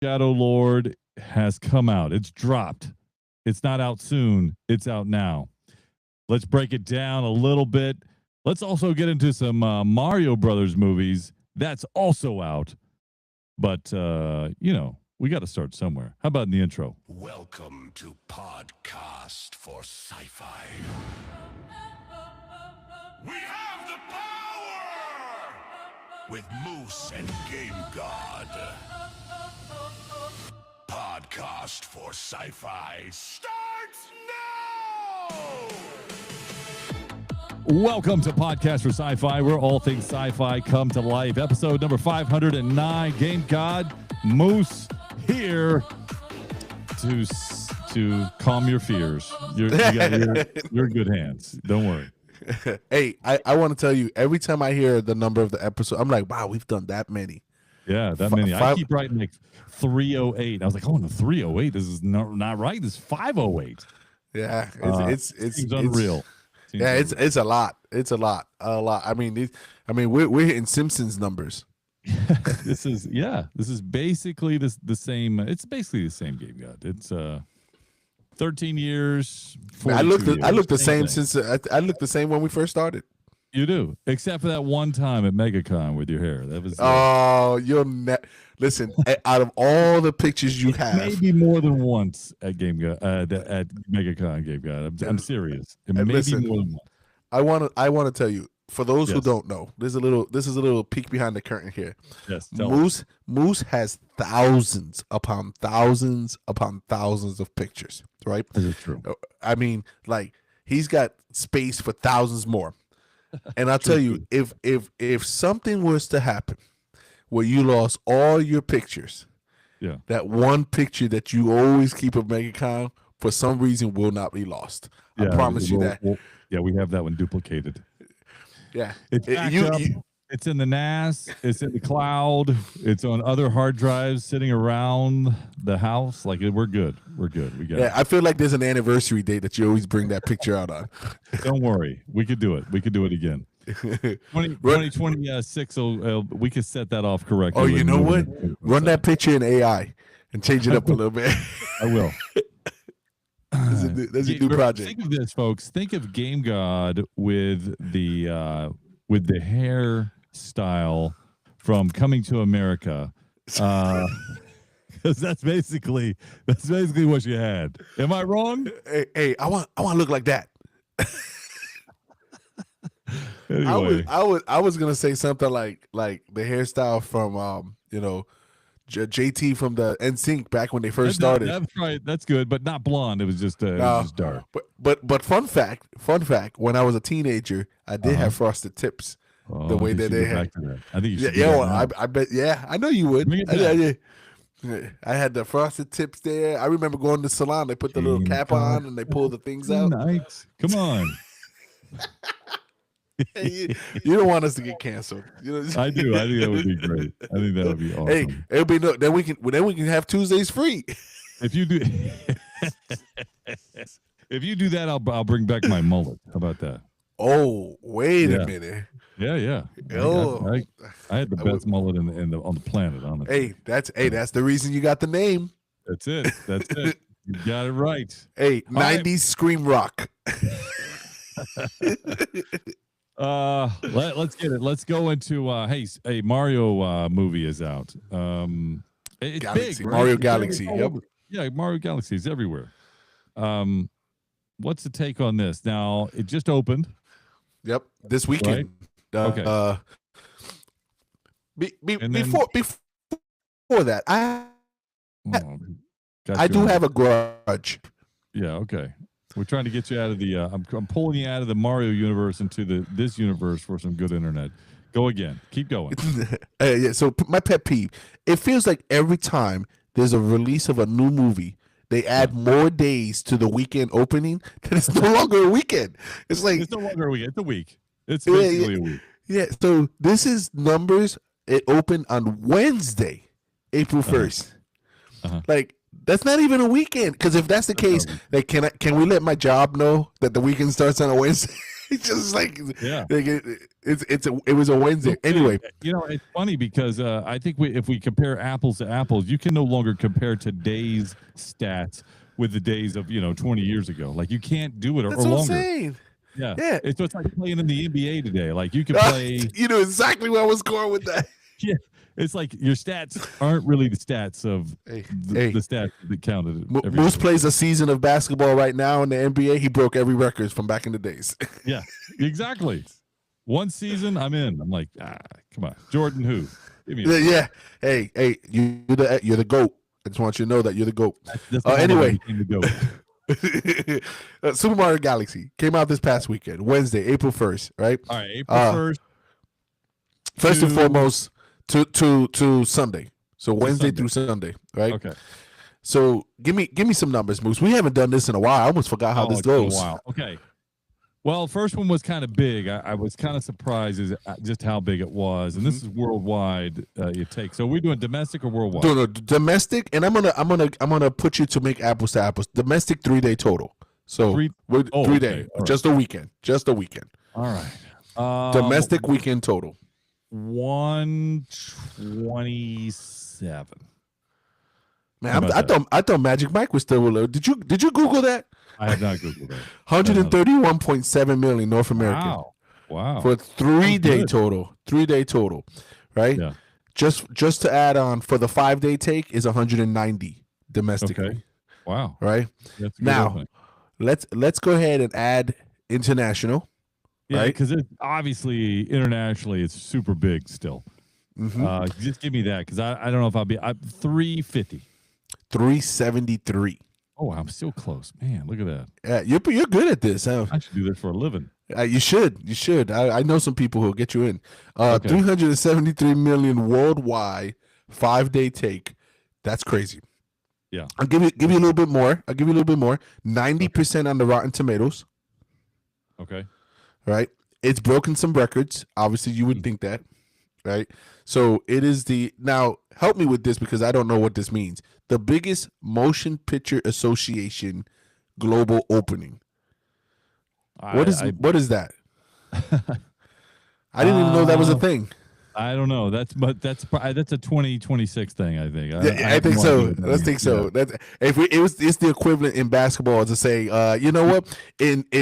Shadow Lord has come out. It's dropped. It's not out soon. It's out now. Let's break it down a little bit. Let's also get into some Mario Brothers movies. That's also out. But, we got to start somewhere. How about in the intro? Welcome to Podcast for Sci-Fi. We have the power! With Moose and Game God. Podcast for Sci-Fi starts now! Welcome to Podcast for Sci-Fi, where all things sci-fi come to life. Episode number 509. Game God, Moose here to calm your fears. You're in good hands. Don't worry. Hey, I want to tell you, every time I hear the number of the episode, I'm like, wow, we've done that many. Yeah, that many. I keep writing like 308. I was like, oh, no, 308. This is not right. This is 508. Yeah, it's unreal. It's a lot. It's a lot. I mean, we're hitting Simpsons numbers. This is basically the same. It's basically the same Game God. It's 13 years. I look the same since I look the same when we first started. You do, except for that one time at MegaCon with your hair. That was listen. Out of all the pictures you have, maybe more than once at Game God at MegaCon. Game God. I'm serious. It may be more than once. I want to tell you, for those who don't know, this is a little peek behind the curtain here. Yes, Moose has thousands upon thousands upon thousands of pictures, right? This is true. I mean, like, he's got space for thousands more. And I'll tell you, if something was to happen where you lost all your pictures, that one picture that you always keep of MegaCon for some reason will not be lost. I promise you that. We have that one duplicated. Yeah, it's in the NAS. It's in the cloud. It's on other hard drives sitting around the house. Like, we're good. We got it. I feel like there's an anniversary date that you always bring that picture out on. Don't worry, we could do it. We could do it again. 2026. We could set that off correctly. Oh, you know what? Run that picture in AI and change it up a little bit. I will. That's a new project. Think of this, folks. Think of Game God with the hairstyle from Coming to America, because that's basically what you had. Am I wrong? Hey, I want to look like that. Anyway. I was gonna say something like the hairstyle from JT from the NSYNC back when they first started. That's right. That's good, but not blonde. It was just dark. But fun fact. When I was a teenager, I did have frosted tips. The way that they had. I think you should. I bet. Yeah, I know you would. I had the frosted tips there. I remember going to the salon. They put the little cap on and they pull the things out. Nice. Come on. You don't want us to get canceled. I do. I think that would be great. I think that would be awesome. Hey, it'll be then we can have Tuesdays free. If you do, that, I'll bring back my mullet. How about that? Oh, wait a minute. Yeah. Oh, I had the best mullet on the planet. Honestly. Hey, that's the reason you got the name. That's it. You got it right. Hey, 90s scream rock. Let's get it. Let's go into a Mario movie is out. It's Galaxy, big, right? Mario Galaxy. Yep. Yeah, Mario Galaxy is everywhere. What's the take on this? Now, it just opened. Yep, this weekend. Right? Okay. Before that, I do have a grudge. Yeah. Okay. We're trying to get you out of the. I'm pulling you out of the Mario universe into this universe for some good internet. Go again. Keep going. So my pet peeve. It feels like every time there's a release of a new movie, they add more days to the weekend opening. That it's no longer a weekend. It's like it's no longer a weekend. It's a week. It's basically a week. Yeah. So this is numbers. It opened on Wednesday, April 1st. Like, that's not even a weekend. Because if that's the case, like, can we let my job know that the weekend starts on a Wednesday? It's just like, It was a Wednesday. Anyway, it's funny because I think if we compare apples to apples, you can no longer compare today's stats with the days of 20 years ago. Like you can't do it or that's what longer. I'm saying. Yeah, Yeah. It's like playing in the NBA today. Like you can play. You know exactly where I was going with that. Yeah, it's like your stats aren't really the stats of the stats that counted. Moose plays a season of basketball right now in the NBA. He broke every record from back in the days. Yeah, exactly. One season, I'm in. I'm like, come on, Jordan. Who? Give me Yeah. Hey, you're the GOAT. I just want you to know that you're the GOAT. Anyway, the GOAT. Super Mario Galaxy came out this past weekend, Wednesday, April 1st, right? All right, April 1st. First and foremost, to Sunday. So Wednesday through Sunday, right? Okay. So give me some numbers, Moose. We haven't done this in a while. I almost forgot how this goes. Wow. Okay. Well, first one was kind of big. I was kind of surprised just how big it was, and this is worldwide. You take. So we're doing domestic or worldwide? No, domestic, and I'm gonna put you to make apples to apples. Domestic 3-day total. So 3 day, right. Just a weekend. All right. Domestic weekend total. 127. Man, I thought Magic Mike was still low. Did you Google that? I have not Googled that. 131.7 million North American. Wow. For 3-day total. 3-day total. Right? Yeah. Just to add on, for the 5-day take is 190 domestically. Okay. Wow. Right? Now, let's go ahead and add international. Yeah, right? Because obviously internationally it's super big still. Mm-hmm. Just give me that because I don't know if I'll be 350. 373. Oh, I'm still close, man. Look at that. Yeah, you're good at this. Huh? I should do this for a living. You should. I know some people who'll get you in. 373 million worldwide 5-day take. That's crazy. Yeah. I'll give you a little bit more. 90% on the Rotten Tomatoes. Okay. Right. It's broken some records. Obviously, you would think that. Right. So it is now help me with this because I don't know what this means. The biggest motion picture association global opening. What is that? I didn't even know that was a thing. I don't know. That's a 2026 thing. I think. I think so. Let's think so. Yeah. It's the equivalent in basketball to say, you know what?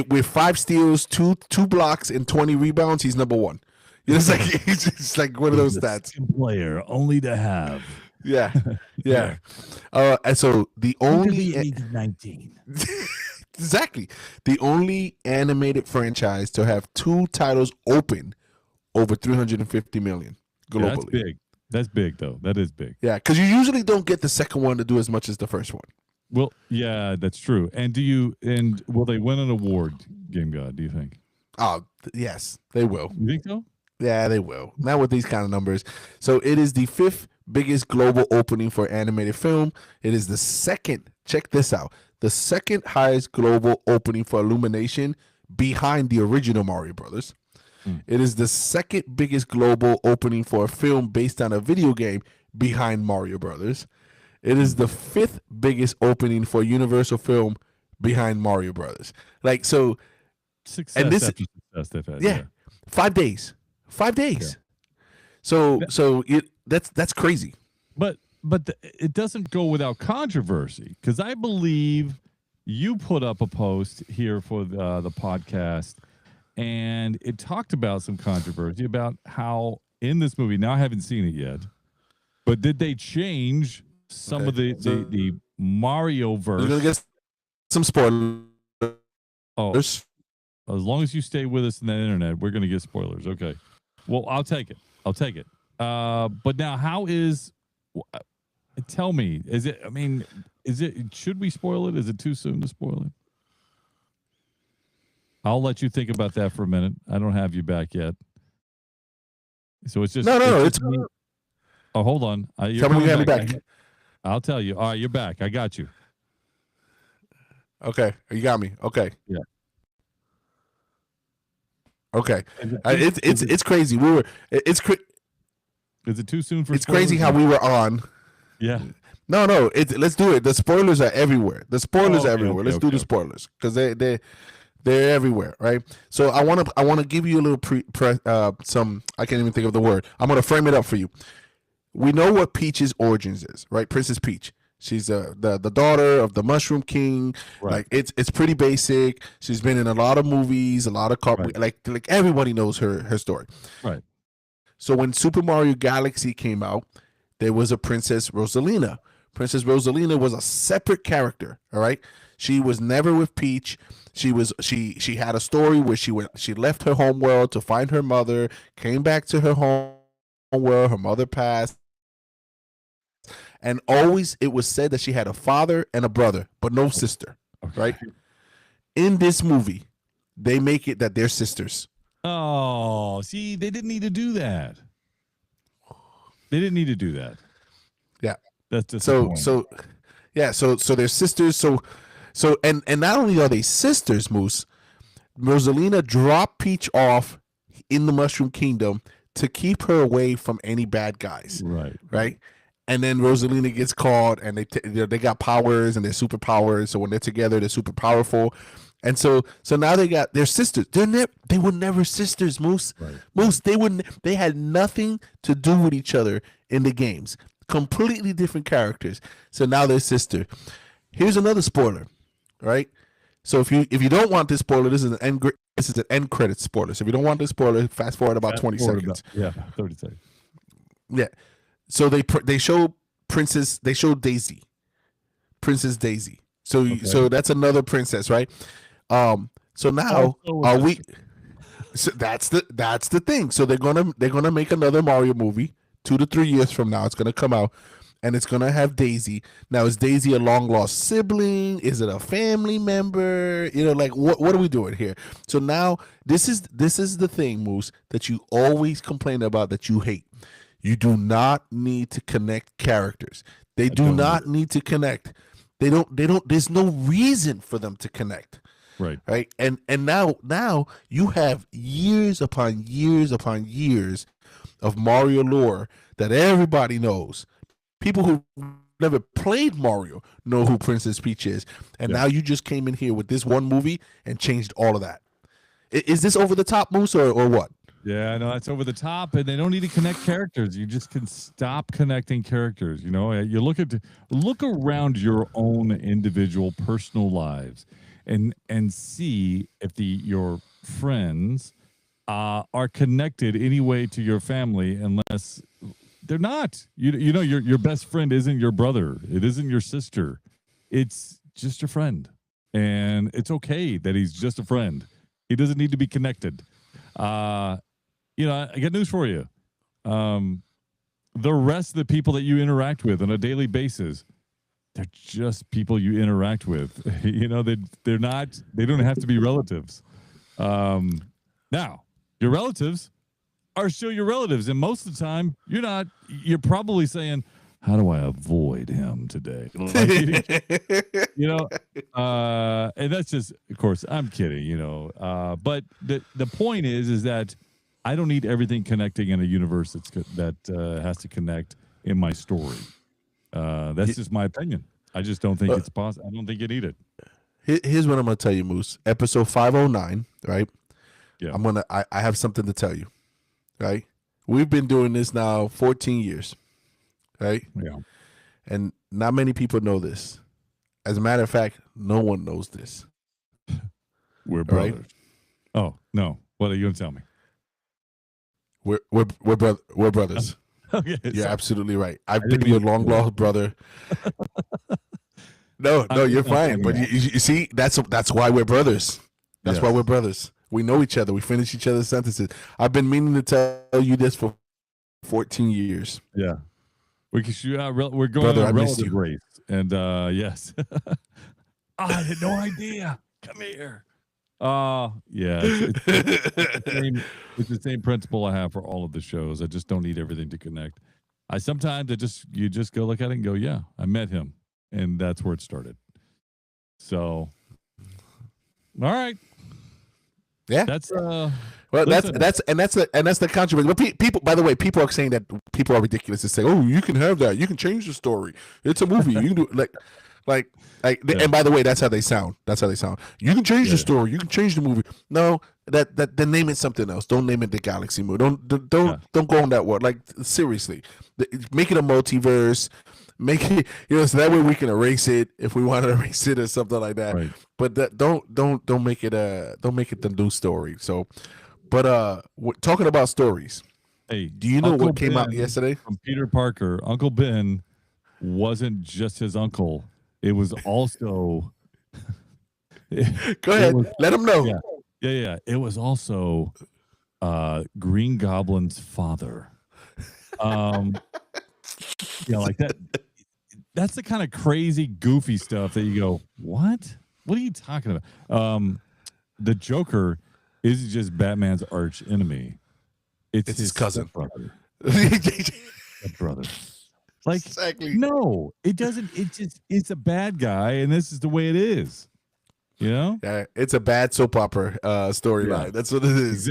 With 5 steals, two blocks, and 20 rebounds, he's number 1. It's like one of those stats. Player only to have. Yeah. And so the only age of 19. Exactly. The only animated franchise to have 2 titles open over 350 million globally. Yeah, that's big. That's big, though. That is big. Yeah, because you usually don't get the second one to do as much as the first one. Well, yeah, that's true. And will they win an award, Game God, do you think? Oh, yes, they will. You think so? Yeah, they will. Not with these kind of numbers. So it is the 5th biggest global opening for animated film. It is the second, check this out, the second highest global opening for Illumination behind the original Mario Brothers. It is the second biggest global opening for a film based on a video game behind Mario Brothers. It is the 5th biggest opening for Universal film behind Mario Brothers. Like, so success and this, after success they've had. Yeah. 5 days. 5 days. Yeah. So that's crazy. But it doesn't go without controversy because I believe you put up a post here for the podcast, and it talked about some controversy about how in this movie. Now I haven't seen it yet, but did they change some of the Mario verse? We're gonna get some spoilers. Oh, as long as you stay with us in that internet, we're gonna get spoilers. Okay. Well, I'll take it. But now, how is? Tell me, is it? I mean, is it? Should we spoil it? Is it too soon to spoil it? I'll let you think about that for a minute. I don't have you back yet, so it's just It's oh, hold on. Tell me you have me back. I'll tell you. All right, you're back. I got you. Okay, you got me. Okay. Yeah. Okay. It's crazy. Is it too soon for? It's crazy how we were on. Yeah. No. Let's do it. The spoilers are everywhere. The spoilers are everywhere. Let's do the spoilers because They're everywhere, right? So I want to give you a little some, I can't even think of the word. I'm going to frame it up for you. We know what Peach's origins is, right? Princess Peach. She's the daughter of the Mushroom King. Right. Like it's pretty basic. She's been in a lot of movies, a lot of Right. like everybody knows her story. Right. So when Super Mario Galaxy came out, there was a Princess Rosalina. Princess Rosalina was a separate character. All right, she was never with Peach. She had a story where she left her home world to find her mother, came back to her home world. Her mother passed, and always it was said that she had a father and a brother, but no sister. Okay. Right? In this movie, they make it that they're sisters. Oh, see, they didn't need to do that. They didn't need to do that. Yeah. That's just so they're sisters. So and not only are they sisters, Moose, Rosalina dropped Peach off in the Mushroom Kingdom to keep her away from any bad guys. Right. And then Rosalina gets caught, and they got powers, and they're superpowers. So when they're together, they're super powerful. And so now they're sisters. They were never sisters, Moose. Right. Moose, they had nothing to do with each other in the games. Completely different characters. So now they're sisters. Here's another spoiler, right? So if you don't want this spoiler, this is an end credit spoiler. So if you don't want this spoiler, fast forward about 20 seconds. 30 seconds. Yeah. So they show Princess Daisy. Princess Daisy. So that's another princess, right? So now are we? So that's the thing. So they're gonna make another Mario movie 2 to 3 years from now. It's gonna come out, and it's gonna have Daisy. Now, is Daisy a long lost sibling? Is it a family member? Like what are we doing here? So now this is the thing, Moose, that you always complain about, that you hate. You do not need to connect characters. They do not need to connect. They don't. There's no reason for them to connect. Right. And now you have years upon years upon years of Mario lore that everybody knows. People who never played Mario know who Princess Peach is. And now you just came in here with this one movie and changed all of that. Is this over the top, Moose, or what? Yeah, I know that's over the top, and they don't need to connect characters. You just can stop connecting characters. You look around your own individual personal lives, and see if your friends are connected anyway to your family, unless they're not. Your best friend isn't your brother. It isn't your sister. It's just a friend, and it's okay that he's just a friend. He doesn't need to be connected. I got news for you. The rest of the people that you interact with on a daily basis, they're just people you interact with. They don't have to be relatives. Now, your relatives are still your relatives, and most of the time you're probably saying, how do I avoid him today? And that's just, of course, I'm kidding, but the point is that I don't need everything connecting in a universe that has to connect in my story. That's just my opinion. I just don't think it's possible. I don't think you need it. Here's what I'm going to tell you, Moose. Episode 509, right? Yeah. I have something to tell you, right? We've been doing this now 14 years, right? Yeah. And not many people know this. As a matter of fact, no one knows this. We're brothers. Right? Oh, no. What are you going to tell me? We're brothers. Okay, you're absolutely right. I've been your long lost brother. No, you're fine. But you see, that's why we're brothers. That's why we're brothers. We know each other. We finish each other's sentences. I've been meaning to tell you this for 14 years. Yeah, we're going brother, on a relative race, and yes, I had no idea. Come here. Yeah, it's the same principle I have for all of the shows. I just don't need everything to connect. You just go look at it and go, yeah, I met him, and that's where it started. So, all right, yeah, that's well, that's the controversy. But people, by the way, people are saying that people are ridiculous to say, oh, you can have that, you can change the story. It's a movie. You can do like. Like, Yeah. and by the way, that's how they sound. That's how they sound. You can change the story. You can change the movie. No, then name it something else. Don't name it the Galaxy movie. Don't go on that word. Like, seriously, make it a multiverse. Make it, so that way we can erase it if we want to erase it or something like that. Right. But don't make it the new story. So, but talking about stories. Hey, Do you know Uncle what came out Ben yesterday? from Peter Parker? Uncle Ben wasn't just his uncle. It was also. Go ahead. Let him know. Yeah. It was also Green Goblin's father. Like that. That's the kind of crazy, goofy stuff that you go, what? What are you talking about? The Joker isn't just Batman's arch enemy. It's his cousin. Brother. Brother. Like, exactly. No, it doesn't. It's a bad guy, and this is the way it is. Yeah, it's a bad soap opera storyline. That's what it is.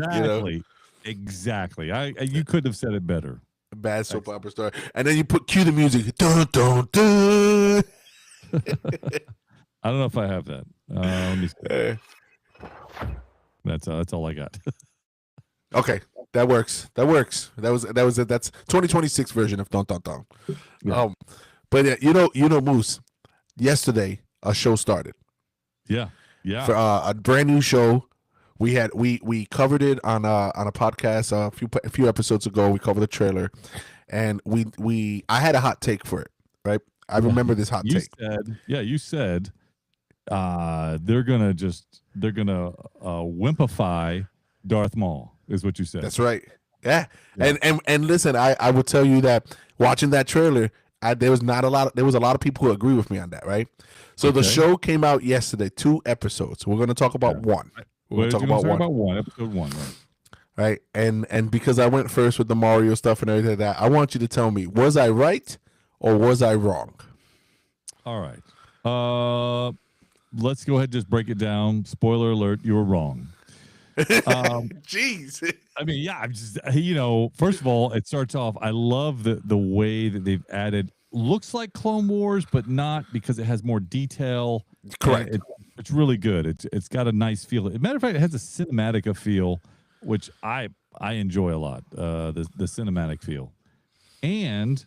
Exactly. You couldn't have said it better. A bad soap opera story, and then you cue the music. Dun, dun, dun. I don't know if I have that. Let me see. That's all I got. Okay, that works. That was it. That's 2026 version of Dun Dun Dun. Yeah. But Moose. Yesterday, a show started. Yeah. For a brand new show. We covered it on a podcast a few episodes ago. We covered the trailer, and I had a hot take for it. Right, I remember this hot take. You said they're gonna wimpify Darth Maul. Is what you said. That's right. Yeah. And listen, I would tell you that watching that trailer, there was a lot of people who agree with me on that, right? So the show came out yesterday, 2 episodes. We're going to talk about one. We're going to talk about one. Episode 1, right? And because I went first with the Mario stuff and everything like that, I want you to tell me, was I right or was I wrong? All right. Let's go ahead and just break it down. Spoiler alert, you were wrong. Jeez. I mean, yeah, I'm just, first of all, it starts off, I love the way that they've added, looks like Clone Wars, but not, because it has more detail. Correct. It's really good. It's got a nice feel. As a matter of fact, it has a cinematic feel, which I enjoy a lot, the cinematic feel. And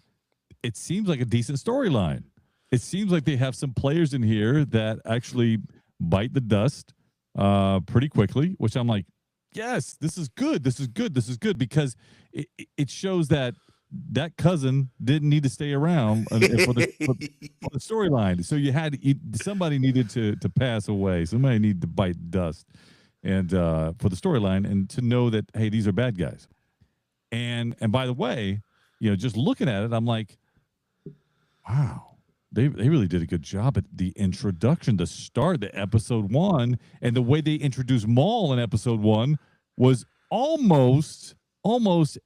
it seems like a decent storyline. It seems like they have some players in here that actually bite the dust pretty quickly, which I'm like, yes, this is good. This is good, because it shows that cousin didn't need to stay around for the storyline. So somebody needed to pass away. Somebody needed to bite dust, and for the storyline, and to know that, hey, these are bad guys. And by the way, just looking at it, I'm like, wow. They really did a good job at the introduction, the start, the episode 1, and the way they introduced Maul in episode 1 was almost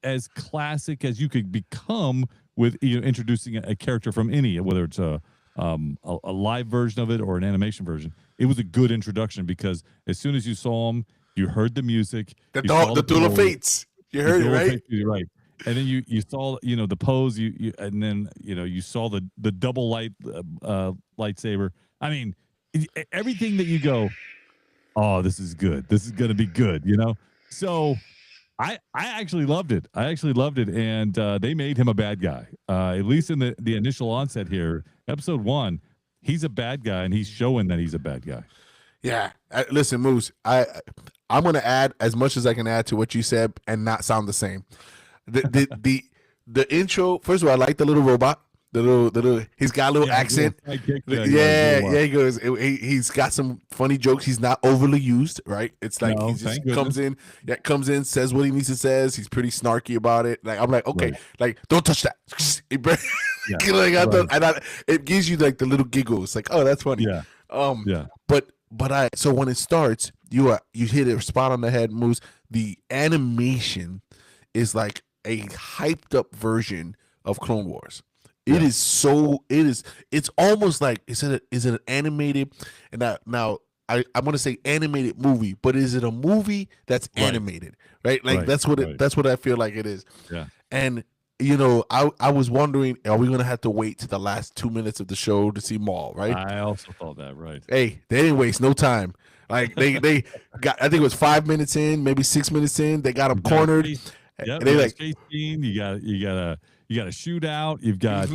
as classic as you could become with introducing a character from any, whether it's a live version of it or an animation version. It was a good introduction, because as soon as you saw him, you heard the music, the Duel of Fates. You heard it, right? Right. And then you saw the pose, and then you saw the double lightsaber. I mean, everything that you go, oh, this is good. This is gonna be good. So I actually loved it. And they made him a bad guy. At least in the initial onset here, episode 1, he's a bad guy, and he's showing that he's a bad guy. Yeah. Listen, Moose, I'm gonna add as much as I can add to what you said and not sound the same. The intro, first of all, I like the little robot. The little he's got a little accent. He goes. He's got some funny jokes. He's not overly used, right? It's like he just comes in, says what he needs to says. He's pretty snarky about it. Like, I'm like, okay, like, don't touch that. It gives you like the little giggles, like, oh, that's funny. But so when it starts, you hit it spot on the head, Moose. The animation is like a hyped up version of Clone Wars. It's almost like, is it an animated, and now I want to say animated movie, but is it a movie that's animated, right? Like that's what I feel like it is. Yeah. And I was wondering, are we gonna have to wait to the last 2 minutes of the show to see Maul? Right? I also thought that. Right. Hey, they didn't waste no time. Like they got, I think it was 5 minutes in, maybe 6 minutes in, they got him cornered. Yeah, And they like chase scene. You got a shootout. You've got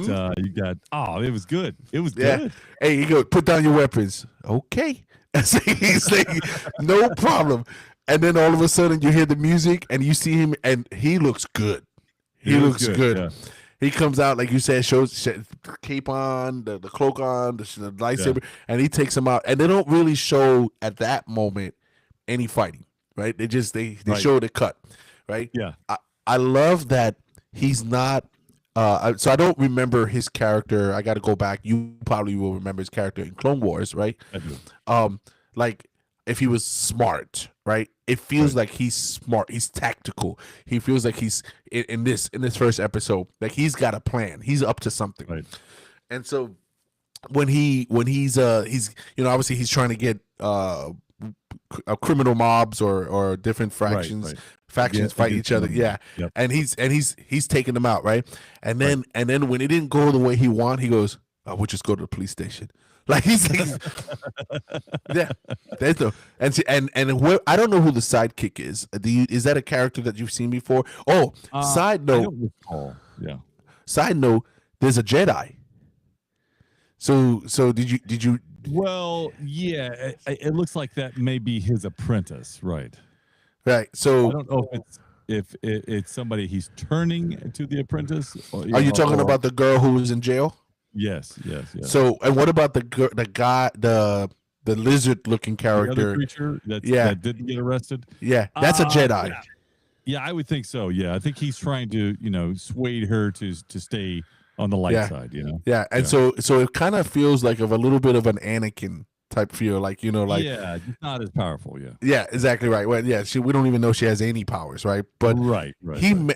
Oh, it was good. It was good. Hey, you go put down your weapons. Okay, he's like, no problem. And then all of a sudden you hear the music and you see him, and he looks good. He looks good. Yeah. He comes out, like you said, shows the cape on, the cloak on, the lightsaber, and he takes him out. And they don't really show at that moment any fighting, right? They show the cut, right? Yeah. I love that he's not. So I don't remember his character. I got to go back. You probably will remember his character in Clone Wars, right? I do. Like if he was smart, right? It feels like he's smart. He's tactical. He feels like he's in this first episode, like he's got a plan. He's up to something. Right. And so when he's obviously he's trying to get criminal mobs or different factions fight each other. Yeah. Yep. And he's taking them out, right? And then when it didn't go the way he wanted, he goes, we'll just go to the police station. Like he's like, yeah, there's no, and where, I don't know who the sidekick is. Is that a character that you've seen before? Oh, side note. I don't recall. Yeah. Side note. There's a Jedi. So did you? Well, yeah. It looks like that may be his apprentice, right? Right. So I don't know if it's somebody he's turning to the apprentice. Are you talking about the girl who was in jail? Yes. So, and what about the guy, the lizard-looking character, the other creature that didn't get arrested? Yeah, that's a Jedi. Yeah, I would think so. Yeah, I think he's trying to, sway her to stay on the light side. Yeah, and so it kind of feels like of a little bit of an Anakin type feel, like just not as powerful. Yeah, exactly right. Well, yeah, we don't even know she has any powers, right? But right.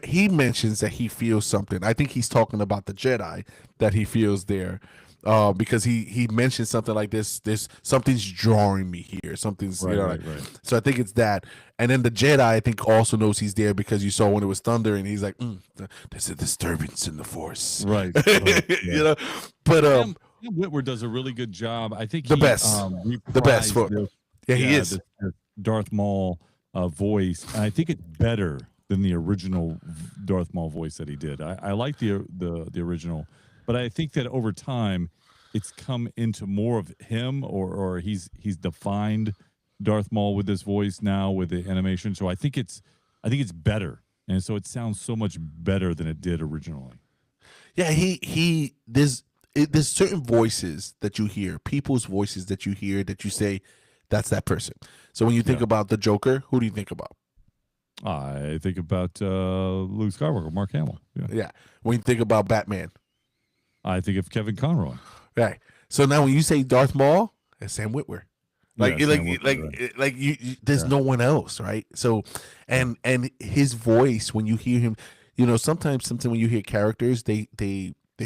He mentions that he feels something. I think he's talking about the Jedi that he feels there, because he mentioned something like this. Something's drawing me here. Something's right. So I think it's that. And then the Jedi, I think, also knows he's there because you saw when it was thunder, and he's like, "There's a disturbance in the Force." Right. But Sam Witwer does a really good job. I think the best for he is the Darth Maul voice, and I think it's better than the original Darth Maul voice that he did. I like the original, but I think that over time it's come into more of him, or he's defined Darth Maul with this voice now with the animation. So I think it's better, and so it sounds so much better than it did originally. Yeah, there's certain voices that you hear, people's voices that you hear that you say, that's that person. So when you think about the Joker, who do you think about? I think about Luke Skywalker, Mark Hamill. Yeah. When you think about Batman, I think of Kevin Conroy. Right. So now when you say Darth Maul, it's Sam Witwer. There's no one else, right? So, and his voice, when you hear him, sometimes when you hear characters, they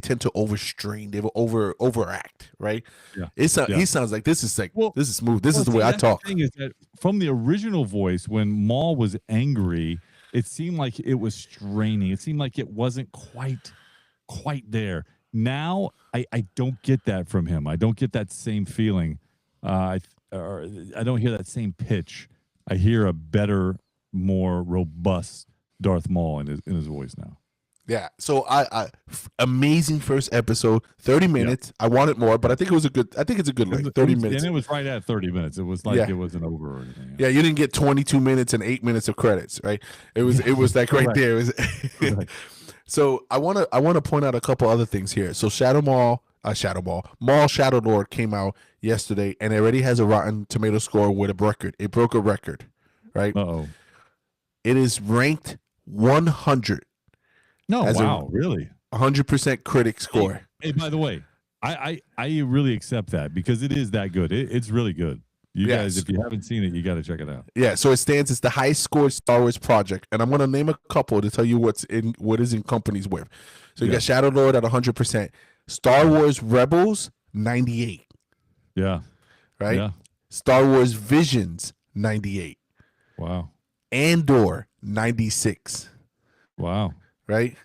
tend to overstrain, they overact, right? Yeah. He sounds like this is smooth. This is the way I talk. The thing is that from the original voice, when Maul was angry, it seemed like it was straining. It seemed like it wasn't quite there. Now I don't get that from him. I don't get that same feeling. I don't hear that same pitch. I hear a better, more robust Darth Maul in his voice now. Yeah. So I amazing first episode, 30 minutes. Yeah. I wanted more, but I think it's a good length. 30 minutes. And it was right at 30 minutes. It was like it wasn't over or anything. Yeah, you didn't get 22 minutes and 8 minutes of credits, right? It was like right there. It was right. So I want to point out a couple other things here. So Maul Shadow Lord came out yesterday and it already has a Rotten Tomato score with a record. It broke a record, right? Uh-oh. It is ranked 100. No, wow, really? 100% critic score. Hey, by the way, I really accept that because it is that good. It's really good. You guys, if you haven't seen it, you got to check it out. Yeah, so it's the highest scored Star Wars project, and I'm going to name a couple to tell you what is in companies with. So you got Shadow Lord at 100%, Star Wars Rebels 98. Yeah. Right? Yeah. Star Wars Visions 98. Wow. Andor 96. Wow. Right?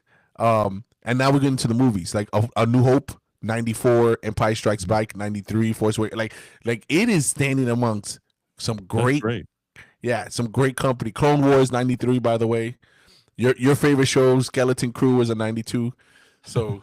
And now we're getting to the movies, like a New Hope, 94, Empire Strikes Back, 93, Force Awakens. Like it is standing amongst some great, some great company. Clone Wars, 93, by the way. Your favorite show, Skeleton Crew, was a 92. So,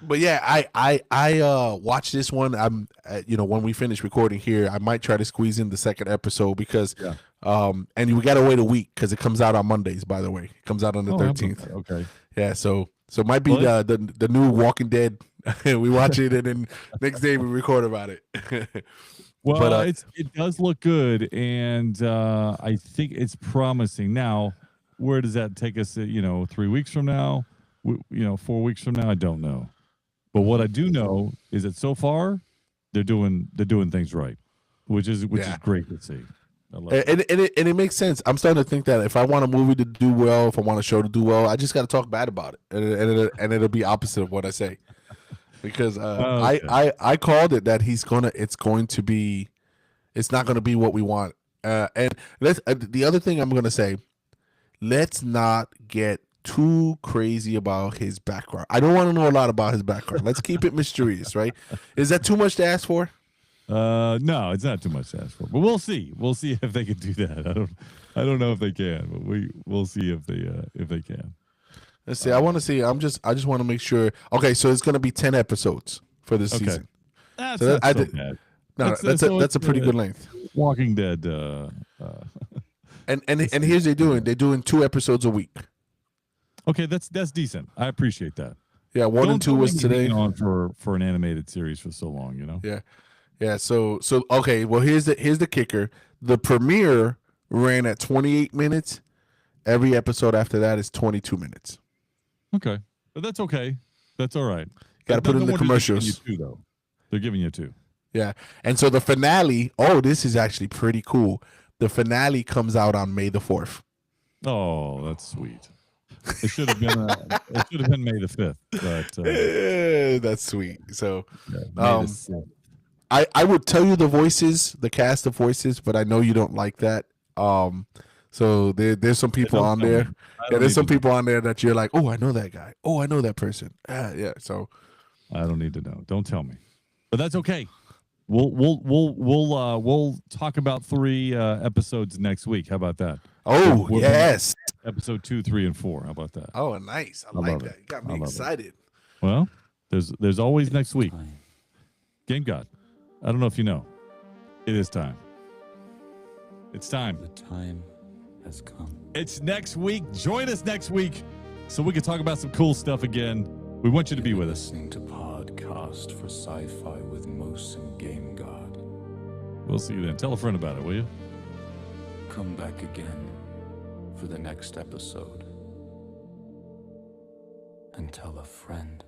but yeah, I watched this one. I'm when we finish recording here, I might try to squeeze in the second episode because and we gotta wait a week because it comes out on Mondays. By the way, it comes out on the 13th. Okay. Yeah, so it might be the new Walking Dead. We watch it and then next day we record about it. Well, but, it does look good, and I think it's promising. Now, where does that take us? 3 weeks from now, 4 weeks from now, I don't know. But what I do know is that so far they're doing things right, which is great to see. And it makes sense. I'm starting to think that if I want a movie to do well, if I want a show to do well, I just got to talk bad about it, and it'll be opposite of what I say. Because I called it that it's not going to be what we want. And the other thing I'm going to say, let's not get too crazy about his background. I don't want to know a lot about his background. Let's keep it mysterious, right? Is that too much to ask for? No, it's not too much to ask for. But we'll see. We'll see if they can do that. I don't know if they can, but we'll see if they can. Let's see. I want to see. I just want to make sure. Okay, so it's going to be 10 episodes for this season. That's not so bad. No, that's a pretty good length. Walking Dead. And here's they're doing 2 episodes a week. Okay, that's decent. I appreciate that. Yeah, 1 and 2 was today. On for an animated series for so long, Yeah. So okay. Well, here's the kicker. The premiere ran at 28 minutes. Every episode after that is 22 minutes. Okay, but that's okay. That's all right. Got to put in the commercials. They're giving you 2. Yeah, and so the finale. Oh, this is actually pretty cool. The finale comes out on May the 4th. Oh, that's sweet. It should have been May the 5th. But that's sweet. So, I would tell you the cast of voices, but I know you don't like that. So there's some people on there. Yeah, there's some people on there that you're like, oh, I know that guy. Oh, I know that person. Yeah. So I don't need to know. Don't tell me. But that's okay. We'll talk about 3 episodes next week. How about that? Oh, yes. Episode 2, 3, and 4. How about that? Oh, nice. I like that. You got me excited. Well, there's always next week. Game God, I don't know if you know. It is time. It's time. The time has come. It's next week. Join us next week so we can talk about some cool stuff again. We want you to be with us. Listening to Podcast for Sci-Fi with Moose and Game God. We'll see you then. Tell a friend about it, will you? Come back again for the next episode. And tell a friend.